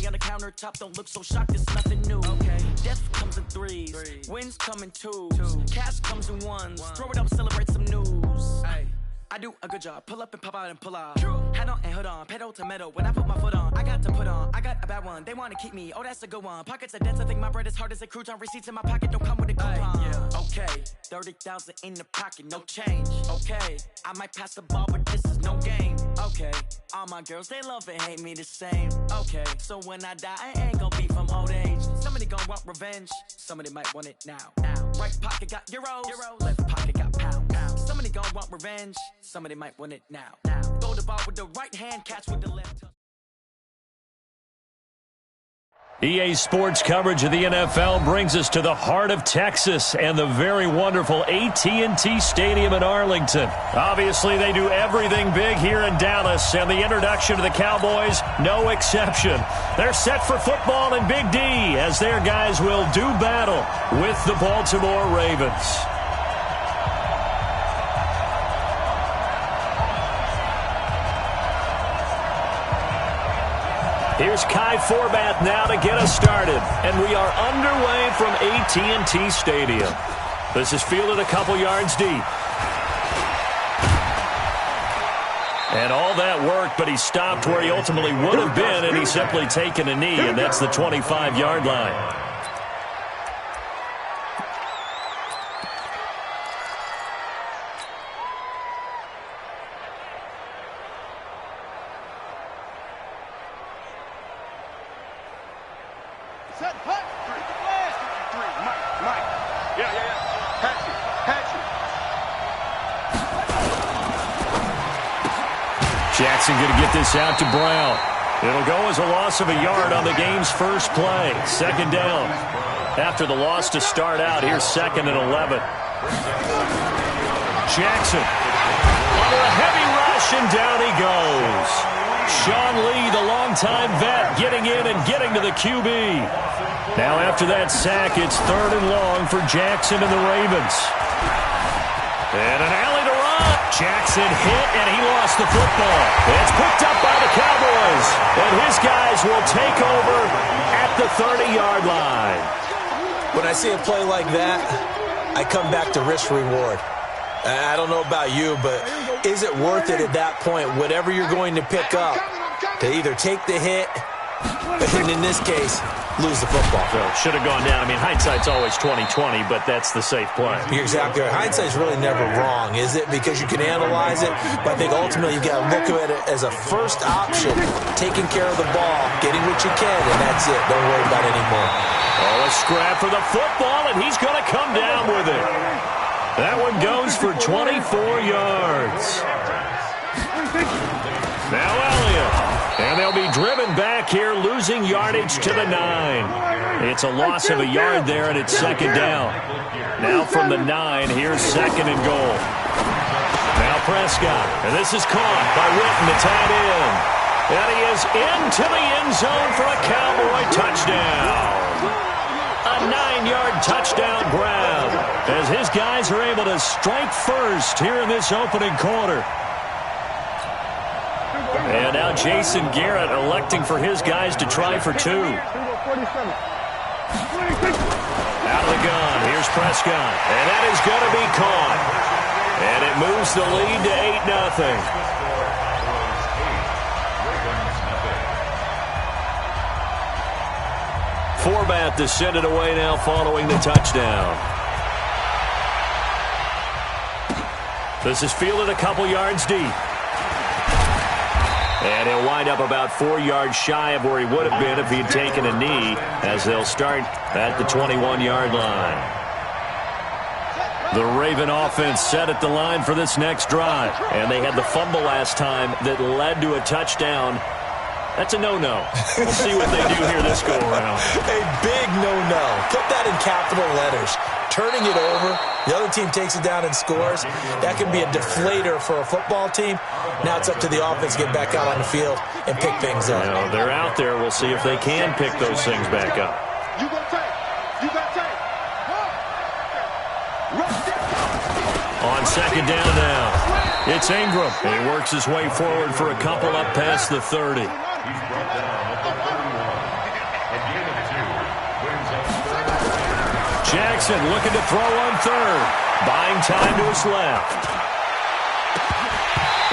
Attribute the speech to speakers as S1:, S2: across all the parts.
S1: on the countertop, don't look so shocked, it's nothing new. Okay. Death comes in threes, wins come in twos, cash comes in ones. Throw it up, celebrate some news. Ay. I do a good job, pull up and pop out and pull out. Hat on and hood on, pedal to metal. When I put my foot on, I got to put on. I got a bad one, they want to keep me. Oh, that's a good one. Pockets are dense, I think my bread is hard as a crouton. Receipts in my pocket don't come with a coupon. Yeah. Okay, 30,000 in the pocket, no change. Okay, I might pass the ball, but this is no game. Okay, all my girls, they love and hate me the same. Okay, so when I die, I ain't gonna be from old age. Somebody gon' want revenge, somebody might want it now. Right pocket got euros, left pocket got pounds. Somebody gon' want revenge, somebody might want it now. Throw the ball with the right hand, catch with the left.
S2: EA Sports coverage of the NFL brings us to the heart of Texas and the very wonderful AT&T Stadium in Arlington. Obviously, they do everything big here in Dallas, and the introduction to the Cowboys, no exception. They're set for football in Big D as their guys will do battle with the Baltimore Ravens. Here's Kai Forbath now to get us started. And we are underway from AT&T Stadium. This is fielded a couple yards deep. And all that worked, but he stopped where he ultimately would have been, and he's simply taken a knee, and that's the 25-yard line. Jackson going to get this out to Brown. It'll go as a loss of a yard on the game's first play. Second down. After the loss to start out, here's 2nd and 11. Jackson under a heavy rush, and down he goes. Sean Lee, the longtime vet, getting in and getting to the QB. Now after that sack, it's 3rd and long for Jackson and the Ravens. And an alley to run. Jackson hit, and he lost the football. It's picked up by the Cowboys, and his guys will take over at the 30-yard line.
S3: When I see a play like that, I come back to risk-reward. I don't know about you, but is it worth it at that point, whatever you're going to pick up, to either take the hit, and in this case, lose the football?
S2: So should have gone down. I mean, hindsight's always 20/20, but that's the safe play.
S3: You're exactly right. Hindsight's really never wrong, is it? Because you can analyze it, but I think ultimately you've got to look at it as a first option, taking care of the ball, getting what you can, and that's it. Don't worry about it anymore.
S2: Oh, a scrap for the football, and he's going to come down with it. That one goes for 24 yards. Now Elliott. And they'll be driven back here, losing yardage to the 9. It's a loss of a yard there, and it's 2nd down. Now from the 9, here's 2nd and goal. Now Prescott, and this is caught by Witten, the tight end. And he is into the end zone for a Cowboy touchdown. A 9-yard touchdown grab as his guys are able to strike first here in this opening quarter. And now Jason Garrett electing for his guys to try for 2. Out of the gun, here's Prescott. And that is going to be caught. And it moves the lead to 8-0. Forbath to send it away now following the touchdown. This is fielded a couple yards deep. And he'll wind up about 4 yards shy of where he would have been if he had taken a knee, as they'll start at the 21-yard line. The Raven offense set at the line for this next drive. And they had the fumble last time that led to a touchdown. That's a no-no. We'll see what they do here this go-around.
S3: A big no-no. Put that in capital letters. Turning it over, the other team takes it down and scores. That can be a deflator for a football team. Now it's up to the offense to get back out on the field and pick things up.
S2: You know, they're out there. We'll see if they can pick those things back up. On 2nd down now, it's Ingram. He works his way forward for a couple up past the 30. Jackson looking to throw on third. Buying time to his left.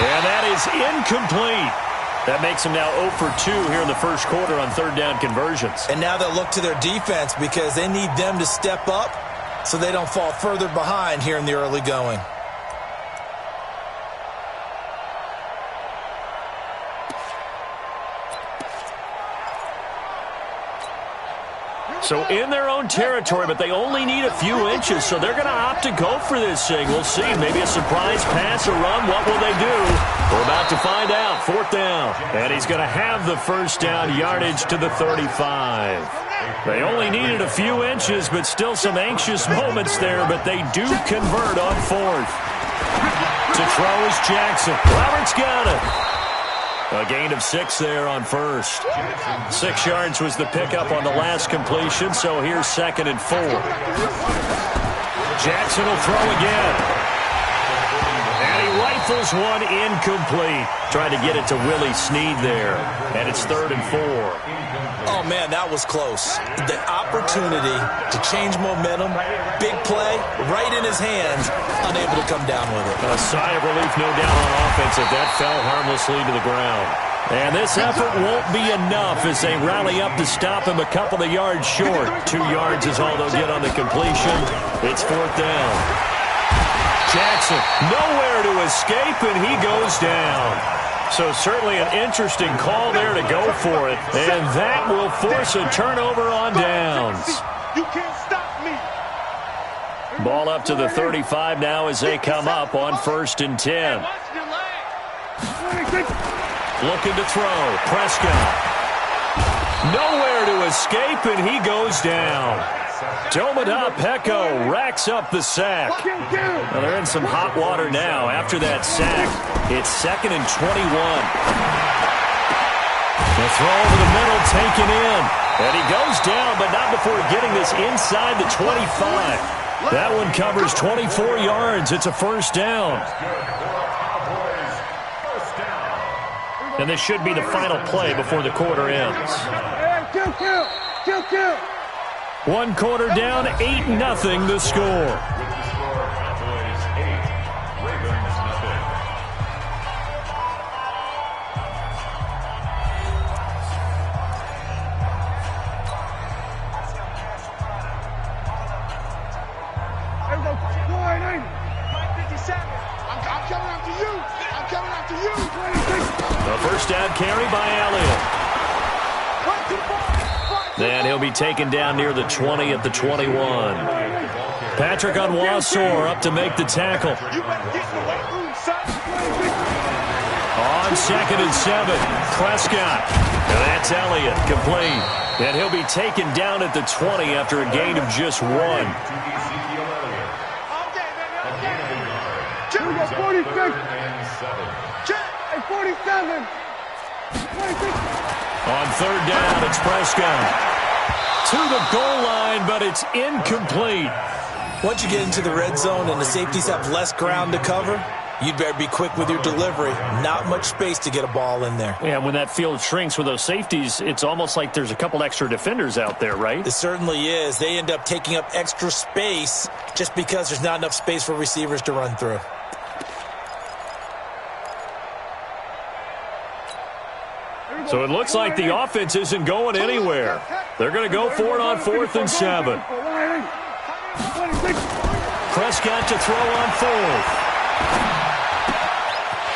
S2: And that is incomplete. That makes him now 0 for 2 here in the first quarter on third down conversions.
S3: And now they'll look to their defense because they need them to step up so they don't fall further behind here in the early going.
S2: So in their own territory, but they only need a few inches, so they're going to opt to go for this thing. We'll see. Maybe a surprise pass or run. What will they do? We're about to find out. Fourth down. And he's going to have the first down, yardage to the 35. They only needed a few inches, but still some anxious moments there, but they do convert on fourth. To throw is Jackson. Roberts got it. A gain of 6 there on first. 6 yards was the pickup on the last completion, so here's 2nd and 4. Jackson will throw again. And he rifles one incomplete. Trying to get it to Willie Snead there. And it's 3rd and 4.
S3: Oh, man, that was close. The opportunity to change momentum, big play, right in his hands, unable to come down with it.
S2: A sigh of relief, no doubt, on offense if that fell harmlessly to the ground. And this effort won't be enough as they rally up to stop him a couple of yards short. 2 yards is all they'll get on the completion. It's 4th down. Jackson, nowhere to escape, and he goes down. So certainly an interesting call there to go for it. And that will force a turnover on downs.
S4: You can't stop me.
S2: Ball up to the 35 now as they come up on 1st and 10. Looking to throw. Prescott. Nowhere to escape, and he goes down. Domada Pecco racks up the sack. Well, they're in some hot water now. After that sack, it's 2nd and 21. The throw over the middle taken in. And he goes down, but not before getting this inside the 25. That one covers 24 yards. It's a first down. And this should be the final play before the quarter ends. Kill. 1 quarter down, 8-0 the score. A first down carry by Elliott. Then he'll be taken down near the 20 at the 21. Patrick Onwuasor up to make the tackle. On 2nd and 7, Prescott. And that's Elliott, complete. And he'll be taken down at the 20 after a gain of just 1.
S4: 47.
S2: On 3rd down, it's Prescott. To the goal line, but it's incomplete.
S3: Once you get into the red zone and the safeties have less ground to cover, you'd better be quick with your delivery. Not much space to get a ball in there.
S2: Yeah, when that field shrinks with those safeties, it's almost like there's a couple extra defenders out there, right?
S3: It certainly is. They end up taking up extra space just because there's not enough space for receivers to run through.
S2: So it looks like the offense isn't going anywhere. They're going to go for it on 4th and 7. Prescott to throw on 4th.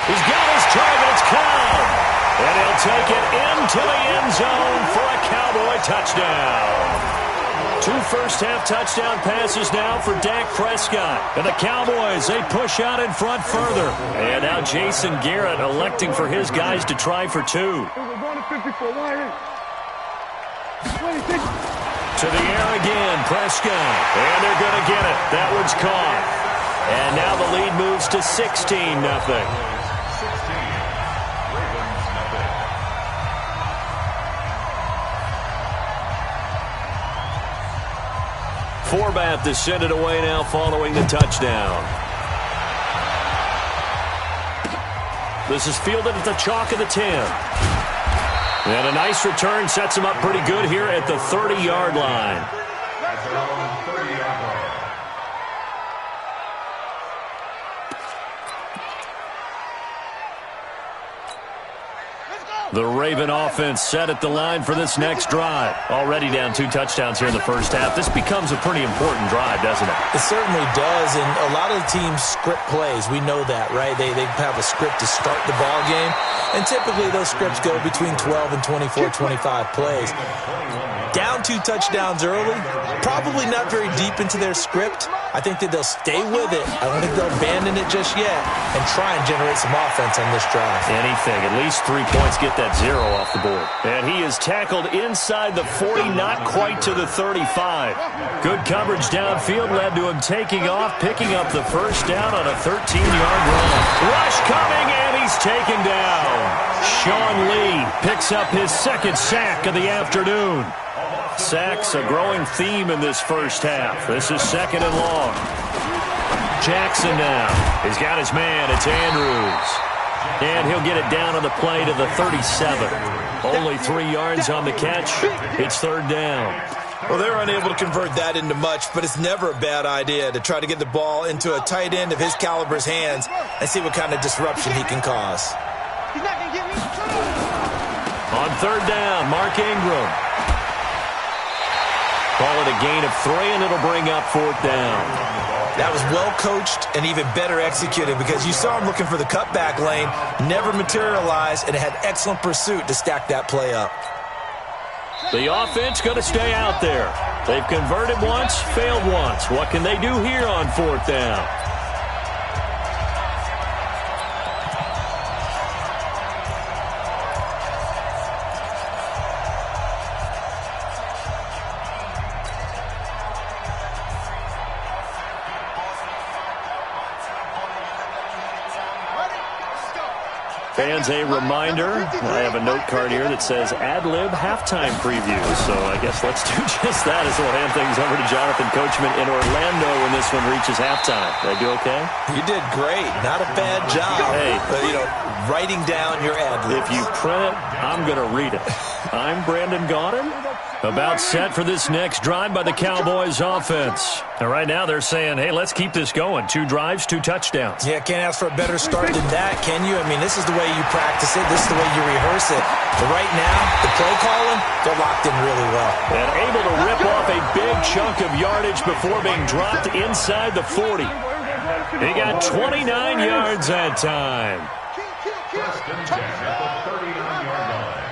S2: He's got his target. It's Cobb. And he'll take it into the end zone for a Cowboy touchdown. 2 first-half touchdown passes now for Dak Prescott. And the Cowboys, they push out in front further. And now Jason Garrett electing for his guys to try for 2. To the air again, Prescott. And they're going to get it. That one's caught. And now the lead moves to 16-0. Forbath to send it away now following the touchdown. This is fielded at the chalk of the 10. And a nice return sets him up pretty good here at the 30-yard line. The Raven offense set at the line for this next drive. Already down 2 touchdowns here in the first half. This becomes a pretty important drive, doesn't it?
S3: It certainly does, and a lot of the teams script plays. We know that, right? They have a script to start the ball game, and typically those scripts go between 12 and 24, 25 plays. Down 2 touchdowns early, probably not very deep into their script. I think that they'll stay with it. I don't think they'll abandon it just yet and try and generate some offense on this drive.
S2: Anything. At least 3 points, get that 0 off the board. And he is tackled inside the 40, not quite to the 35. Good coverage downfield led to him taking off, picking up the first down on a 13-yard run. Rush coming, and he's taken down. Sean Lee picks up his second sack of the afternoon. Sacks a growing theme in this first half. This is 2nd and long. Jackson now. He's got his man. It's Andrews. And he'll get it down on the play to the 37. Only 3 yards on the catch. It's 3rd down.
S3: Well, they're unable to convert that into much, but it's never a bad idea to try to get the ball into a tight end of his caliber's hands and see what kind of disruption he can cause.
S2: On 3rd down, Mark Ingram. Call it a gain of 3, and it'll bring up 4th down.
S3: That was well coached and even better executed because you saw him looking for the cutback lane, never materialized, and had excellent pursuit to stack that play up.
S2: The offense going to stay out there. They've converted once, failed once. What can they do here on 4th down? Fans, a reminder, I have a note card here that says ad-lib halftime preview. So I guess let's do just that as we'll hand things over to Jonathan Coachman in Orlando when this one reaches halftime. Did I do okay?
S3: You did great. Not a bad job.
S2: Hey.
S3: But, writing down your ad-libs.
S2: If you print it, I'm going to read it. I'm Brandon Gaudin. About set for this next drive by the Cowboys offense. And right now they're saying, hey, let's keep this going. 2 drives, 2 touchdowns.
S3: Yeah, can't ask for a better start than that, can you? I mean, this is the way you practice it. This is the way you rehearse it. But right now, the play calling, they're locked in really well.
S2: And able to rip off a big chunk of yardage before being dropped inside the 40. He got 29 yards that time.
S4: Preston at the 39-yard line.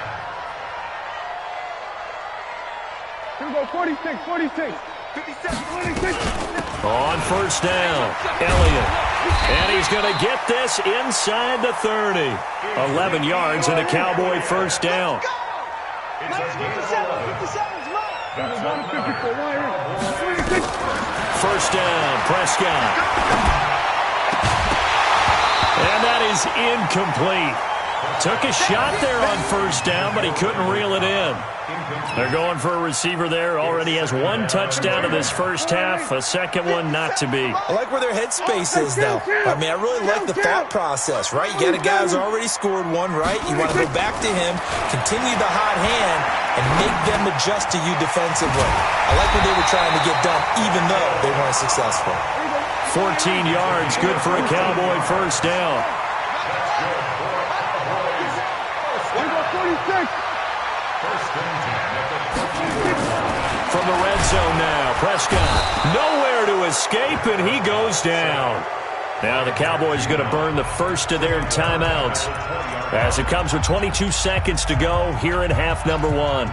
S4: Here we go, 46, 46. 57, 46.
S2: On 1st down, Elliott. And he's going to get this inside the 30. 11 yards and a Cowboy 1st down. First down, Prescott. And that is incomplete. Took a shot there on 1st down, but he couldn't reel it in. They're going for a receiver there. Already has 1 touchdown in this first half. A second one not to be.
S3: I like where their headspace is, though. I mean, I really like the thought process, right? You got a guy who's already scored 1, right? You want to go back to him, continue the hot hand, and make them adjust to you defensively. I like what they were trying to get done, even though they weren't successful.
S2: 14 yards, good for a Cowboy 1st down. From the red zone now, Prescott nowhere to escape, and he goes down. Now the Cowboys going to burn the first of their timeouts as it comes with 22 seconds to go here in half number 1.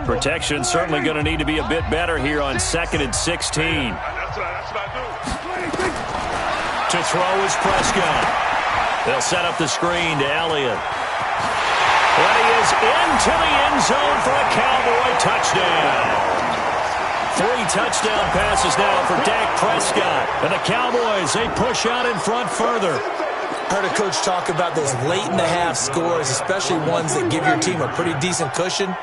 S2: Protection certainly going to need to be a bit better here on 2nd and 16. To throw is Prescott. They'll set up the screen to Elliott. And he is into the end zone for a Cowboy touchdown. 3 touchdown passes now for Dak Prescott. And the Cowboys, they push out in front further.
S3: Heard a coach talk about those late-in-the-half scores, especially ones that give your team a pretty decent cushion.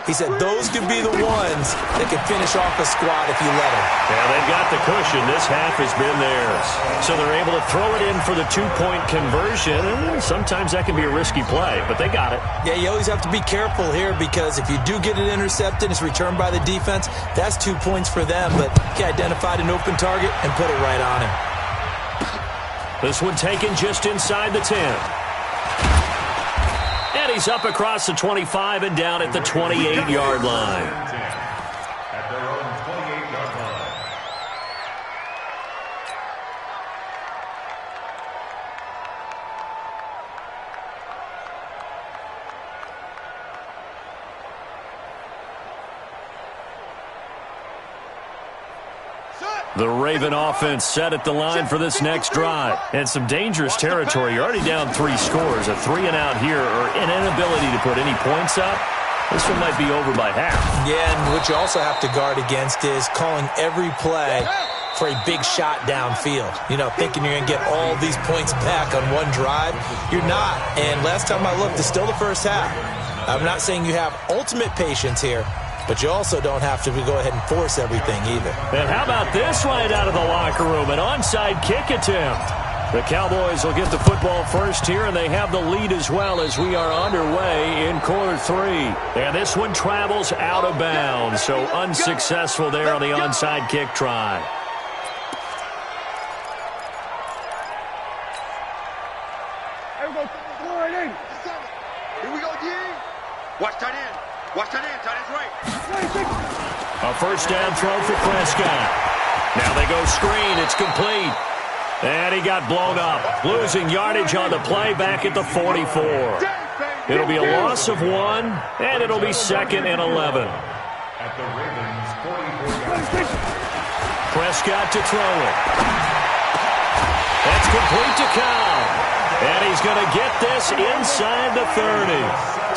S3: He said those could be the ones that can finish off a squad if you let them.
S2: Yeah, they've got the cushion. This half has been theirs. So they're able to throw it in for the two-point conversion. And sometimes that can be a risky play, but they got it.
S3: Yeah, you always have to be careful here because if you do get it intercepted, it's returned by the defense, that's 2 points for them. But he identified an open target and put it right on him.
S2: This one taken just inside the 10. And he's up across the 25 and down at the 28-yard line.
S5: At their own 28-yard line.
S2: The Raven offense set at the line for this next drive. And some dangerous territory. You're already down 3 scores. A 3-and-out here or an inability to put any points up. This one might be over by half.
S3: Yeah, and what you also have to guard against is calling every play for a big shot downfield. You know, thinking you're going to get all these points back on one drive. You're not. And last time I looked, it's still the first half. I'm not saying you have ultimate patience here, but you also don't have to go ahead and force everything either.
S2: And how about this right out of the locker room? An onside kick attempt. The Cowboys will get the football first here, and they have the lead as well as we are underway in quarter 3. And this one travels out of bounds, so unsuccessful there on the onside kick try.
S4: Here we go. Here we go, D.
S6: Watch tight end. Watch tight end. Tight end's right.
S2: A first down throw for Prescott. Now they go screen. It's complete. And he got blown up. Losing yardage on the play back at the 44. It'll be a loss of 1, and it'll be 2nd and 11.
S5: At the Ravens' 44-yard line.
S2: Prescott to throw it. That's complete to Cobb. And he's going to get this inside the 30.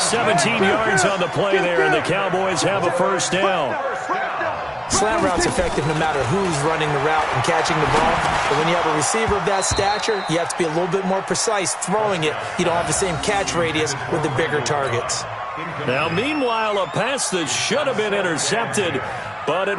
S2: 17 yards on the play there, and the Cowboys have a first down.
S3: Slant route's effective no matter who's running the route and catching the ball. But when you have a receiver of that stature, you have to be a little bit more precise throwing it. You don't have the same catch radius with the bigger targets.
S2: Now, meanwhile, a pass that should have been intercepted, but it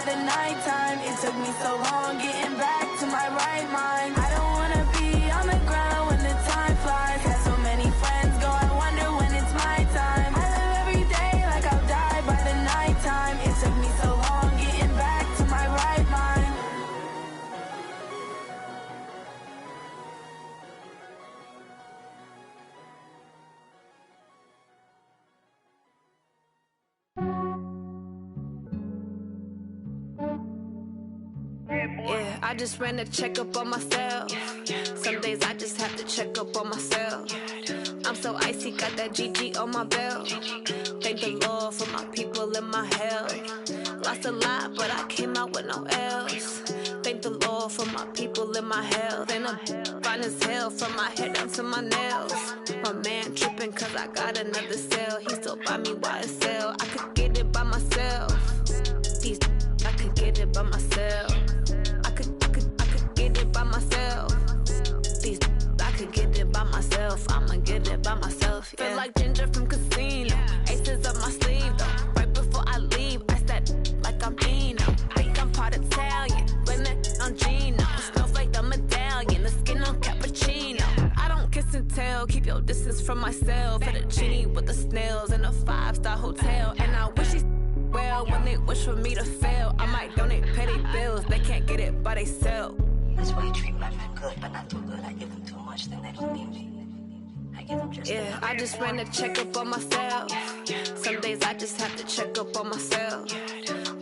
S7: the nighttime. It took me so long getting back to my right mind. I don't wanna be on the ground when the time flies. Had so many friends go, I wonder when it's my time. I live every day like I'll die by the nighttime. It took me so long getting back to my right mind.
S8: Yeah, I just ran a checkup on myself. Some days I just have to check up on myself. I'm so icy, got that GG on my belt. Thank the Lord for my people and my health. Lost a lot, but I came out with no L's. Thank the Lord for my people and my health. And I'm fine as hell from my head down to my nails. My man tripping cause I got another cell. He still buy me YSL. I could get it by myself. These I could get it by myself. I could get it by myself. These I could get it by myself. I'ma get it by myself. Yeah. Feel like Ginger from Casino. Aces up my sleeve though. Right before I leave, I said like I'm Dino. Think I'm part Italian, blame it on Gino. Snowflake the medallion, the skin on cappuccino. I don't kiss and tell, keep your distance from myself. For the genie with the snails in a 5-star hotel. And I wish he well when they wish for me to fail. I might donate petty bills, they can't get it by they sell.
S9: That's why you treat my friend good, but not too good. I give them too much, then they don't need me. I give them just
S8: yeah, I just ran a checkup on myself. Some days I just have to check up on myself.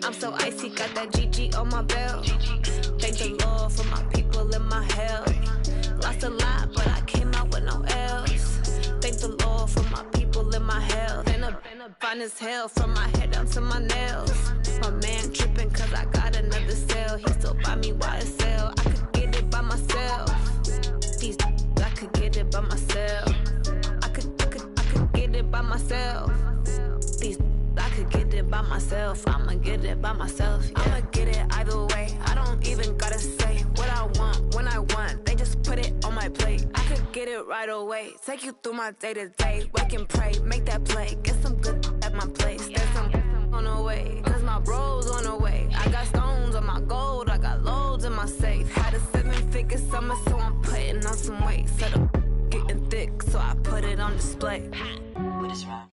S8: I'm so icy, got that GG on my belt. Thank the Lord for my people and my health. Lost a lot, but I came out with no L's. Thank the Lord for my people and my health. And I'm fine as hell from my head down to my nails. My man tripping cause I got another cell. He still buy me YSL. I could get it by myself. These I could get it by myself. I could get it by myself. These I could get it by myself. I'ma get it by myself. Yeah. I'ma get it either way. I don't even gotta say what I want when I want. They just put it on my plate. I could get it right away. Take you through my day to day. Wake and pray, make that play. Get some good at my place. There's some on the way. Cause my bro's on the way. I got stones on my gold. I got loads in my safe. Had a 7-figure summer, so I'm putting on some weight. Set up getting thick, so I put it on display.
S9: What is wrong?